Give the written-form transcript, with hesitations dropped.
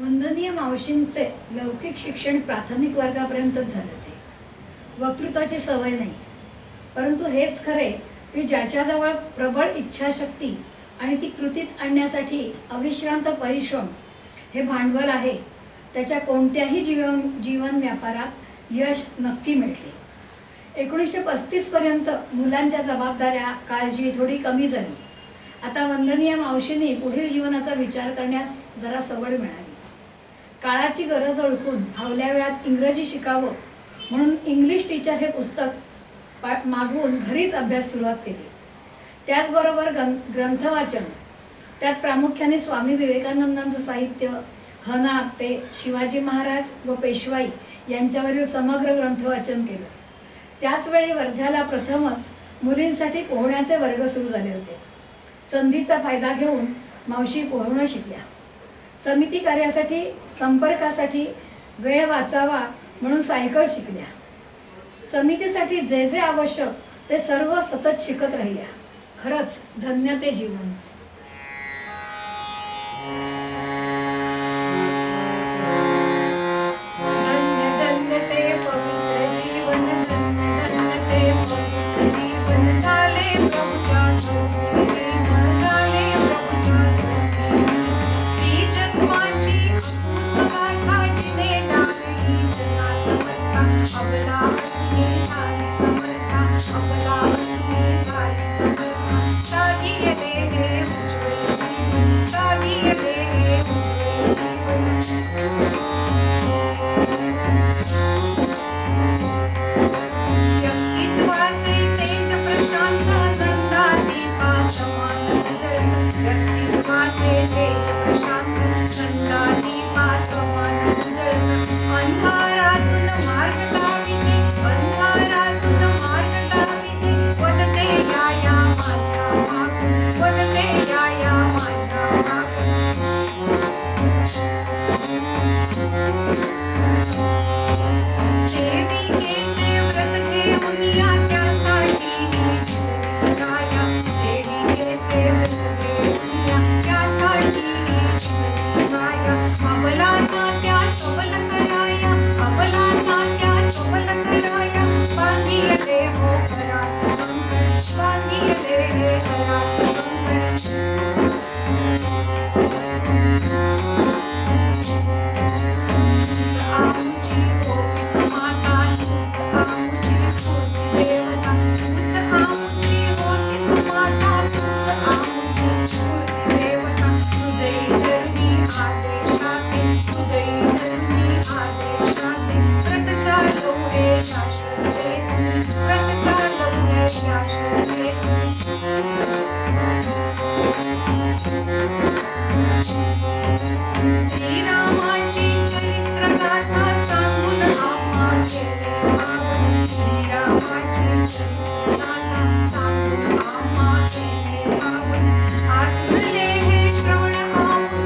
वंदनीय मावशींचे लौकिक शिक्षण प्राथमिक वर्गापर्यंतच झालं. ते वक्तृत्वाची सवय नाही, परंतु हेच खरे की ज्याच्याजवळ प्रबळ इच्छाशक्ती आणि ती कृतीत आणण्यासाठी अविश्रांत परिश्रम हे भांडवल आहे, त्याच्या कोणत्याही जीवन व्यापारात यश नक्की मिळते. 1935 पर्यंत मुलांच्या जबाबदाऱ्या काळजी थोडी कमी झाली. आता वंदनीय मावशींनी पुढील जीवनाचा विचार करण्यास जरा सवड मिळाली. काळाची गरज ओळखून फावल्या वेळात इंग्रजी शिकावं म्हणून इंग्लिश टीचर हे पुस्तक मागवून घरीच अभ्यास सुरुवात केली. त्याचबरोबर ग्रंथवाचन, त्यात प्रामुख्याने स्वामी विवेकानंदांचं साहित्य, ह.ना. आपटे, शिवाजी महाराज व पेशवाई यांच्यावरील समग्र ग्रंथवाचन केलं. त्याचवेळी वर्ध्याला प्रथमच मुलींसाठी पोहण्याचे वर्ग सुरू झाले होते. संधीचा फायदा घेऊन मावशी पोहणं शिकल्या. समिती कार्यासाठी, संपर्कासाठी वेळ वाचावा म्हणून सायकल शिकल्या. समितीसाठी जे जे आवश्यक ते सर्व सतत शिकत राहिल्या. खरंच धन्य ते जीवन. धन्य धन्य ते पवित्र जीवन, धन्य धन्य ते पवित्र जीवन. झाले प्रभुच्या सोबतीनं, झाले प्रभुच्या सोबतीनं. स्त्री जन्माची गाथा जिने दाखली जना समर्था, अबला असली झाली समर्था, अबला असली झाली समर्था. साधिये हे उज्ज्वल जीवन, साधिये हे उज्ज्वल जीवन. व्यक्तित्वाचे तेज प्रशांत, नंदादीपा समान उजळत. व्यक्तित्वाचे तेज प्रशांत, नंदादीपा समान उजळत. अंधारातून मार्ग दाविते, अंधारातून मार्ग दाविते. वदते या माझ्या मागून, वदते या माझ्या मागून. सेविकेचे व्रत घेऊन या त्यासाठी ही जिंदगी गाया. सेविकेचे व्रत घेऊन या त्यासाठी ही जिंदगी गाया. अबलांना त्या सबल कराया, अबलांना त्या सबल कराया. बांधिले हो घरात मंगळ, बांधिले हे घरात मंगळ. आमची होतीस माता, तूच आमची स्फूर्ती देवता. तूच आमची होतीस माता, तूच आमची स्फूर्ती देवता. हृदय धर्मी आदेशाते, हृदय धर्मी आदेशाते. व्रत चालवू हे शाश्वते, व्रत चालवू हे शाश्वते. श्रीरामाची चरित्र गाथा सांगून आम्हा केले पावन. श्रीरामाची चरित्र गाथा सांगून आम्हा केले पावन. आठवले हे श्रवण आमचे,